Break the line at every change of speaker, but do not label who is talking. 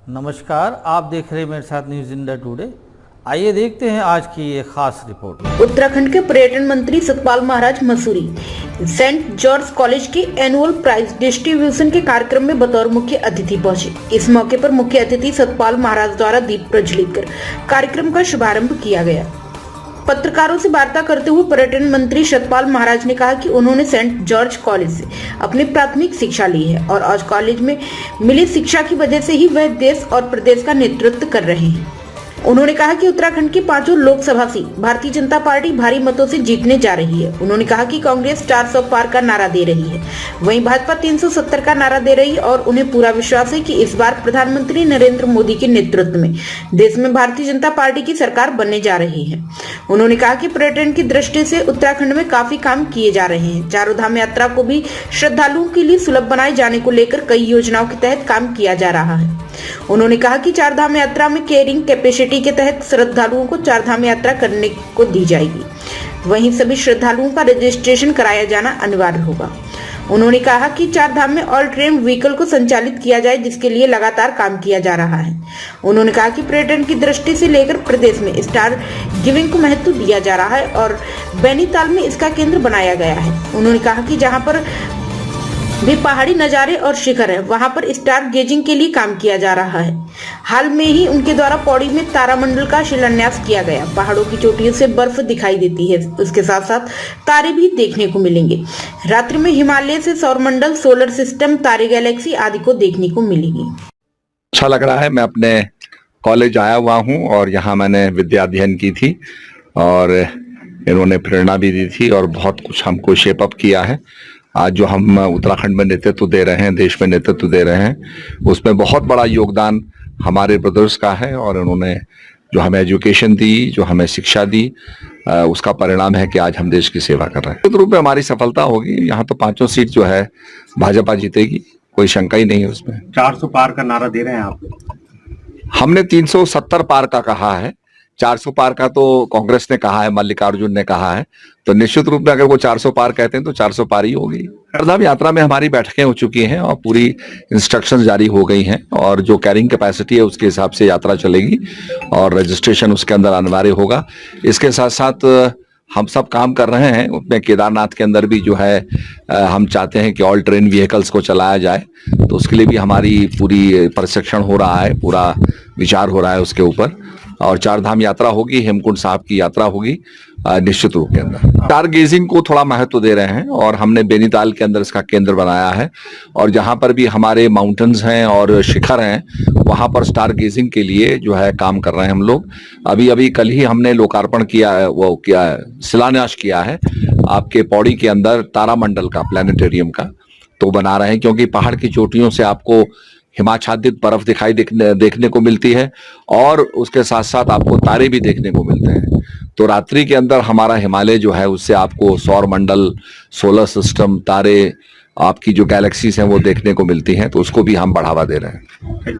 नमस्कार, आप देख रहे हैं मेरे साथ न्यूज़ इंडिया टुडे। आइए देखते हैं आज की ये खास रिपोर्ट।
उत्तराखंड के पर्यटन मंत्री Satpal Maharaj Mussoorie Saint George college के एनुअल प्राइज डिस्ट्रीब्यूशन के कार्यक्रम में बतौर मुख्य अतिथि पहुंचे। इस मौके पर मुख्य अतिथि सतपाल महाराज द्वारा दीप प्रज्वलित कर कार्यक्रम का शुभारंभ किया गया। पत्रकारों से वार्ता करते हुए पर्यटन मंत्री सतपाल महाराज ने कहा कि उन्होंने सेंट जॉर्ज कॉलेज से अपनी प्राथमिक शिक्षा ली है और आज कॉलेज में मिली शिक्षा की वजह से ही वह देश और प्रदेश का नेतृत्व कर रहे हैं। उन्होंने कहा कि उत्तराखंड की 5 लोकसभा सीट भारतीय जनता पार्टी भारी मतों से जीतने जा रही है। उन्होंने कहा कि कांग्रेस 400 पार का नारा दे रही है, वहीं भाजपा 370 का नारा दे रही है और उन्हें पूरा विश्वास है कि इस बार प्रधानमंत्री नरेंद्र मोदी के नेतृत्व में देश में भारतीय जनता पार्टी की सरकार बनने जा रही है। उन्होंने कहा कि पर्यटन की दृष्टि से उत्तराखंड में काफी काम किए जा रहे हैं। चारों धाम यात्रा को भी श्रद्धालुओं के लिए सुलभ बनाए जाने को लेकर कई योजनाओं के तहत काम किया जा रहा है। उन्होंने कहा कि चार धाम यात्रा में कैरिंग कैपेसिटी के तहत श्रद्धालुओं को चार धाम यात्रा करने को दी जाएगी, वहीं सभी श्रद्धालुओं का रजिस्ट्रेशन कराया जाना अनिवार्य होगा। उन्होंने कहा कि चार धाम में ऑल ट्रेन व्हीकल को संचालित किया जाए, जिसके लिए लगातार काम किया जा रहा है। उन्होंने कहा कि पर्यटन की दृष्टि से लेकर प्रदेश में स्टार गिविंग को महत्व दिया जा रहा है और बैनीताल में इसका केंद्र बनाया गया है। उन्होंने कहा कि जहां पर भी पहाड़ी नज़ारे और शिखर है, वहां पर स्टार गेजिंग के लिए काम किया जा रहा है। हाल में ही उनके द्वारा पौड़ी में तारामंडल का शिलान्यास किया गया। पहाड़ों की चोटियों से बर्फ दिखाई देती है, उसके साथ साथ तारे भी देखने को मिलेंगे। रात्रि में हिमालय से सौरमंडल, सोलर सिस्टम, तारे, गैलेक्सी आदि को देखने को मिलेगी।
अच्छा लग रहा है। मैं अपने कॉलेज आया हुआ हूँ और यहाँ मैंने विद्या अध्ययन की थी और इन्होंने प्रेरणा भी दी थी और बहुत कुछ हमको शेप अप किया है। आज जो हम उत्तराखंड में नेतृत्व दे रहे हैं, देश में नेतृत्व दे रहे हैं, उसमें बहुत बड़ा योगदान हमारे ब्रदर्स का है और उन्होंने जो हमें एजुकेशन दी, जो हमें शिक्षा दी, उसका परिणाम है कि आज हम देश की सेवा कर रहे हैं। निश्चित रूप में हमारी सफलता होगी। यहाँ तो 5 सीट जो है भाजपा जीतेगी, कोई शंका ही नहीं है उसमें।
400 पार का नारा दे रहे हैं आप लोग।
हमने 370 पार का कहा है, 400 पार का तो कांग्रेस ने कहा है, मल्लिकार्जुन ने कहा है, तो निश्चित रूप में अगर वो 400 पार कहते हैं तो 400 पार ही होगी। चारधाम यात्रा में हमारी बैठकें हो चुकी हैं और पूरी इंस्ट्रक्शंस जारी हो गई हैं और जो कैरिंग कैपेसिटी है उसके हिसाब से यात्रा चलेगी और रजिस्ट्रेशन उसके अंदर अनिवार्य होगा। इसके साथ साथ हम सब काम कर रहे हैं उसमें। केदारनाथ के अंदर भी जो है हम चाहते हैं कि ऑल ट्रेन व्हीकल्स को चलाया जाए, तो उसके लिए भी हमारी पूरी प्रशिक्षण हो रहा है, पूरा विचार हो रहा है उसके ऊपर। और चार धाम यात्रा होगी, हेमकुंड साहब की यात्रा होगी निश्चित रूप के अंदर। स्टार गेजिंग को थोड़ा महत्व दे रहे हैं और हमने बैनीताल के अंदर इसका केंद्र बनाया है और जहां पर भी हमारे माउंटेन्स हैं और शिखर हैं वहां पर स्टार गेजिंग के लिए जो है काम कर रहे हैं हम लोग। अभी कल ही हमने लोकार्पण किया है, वो किया शिलान्यास किया है आपके पौड़ी के अंदर तारामंडल का, प्लानिटेरियम का, तो बना रहे हैं क्योंकि पहाड़ की चोटियों से आपको हिमाच्छादित बर्फ दिखाई देखने को मिलती है और उसके साथ साथ आपको तारे भी देखने को मिलते हैं। तो रात्रि के अंदर हमारा हिमालय जो है उससे आपको सौर मंडल, सोलर सिस्टम, तारे, आपकी जो गैलेक्सीज हैं वो देखने को मिलती हैं, तो उसको भी हम बढ़ावा दे रहे हैं।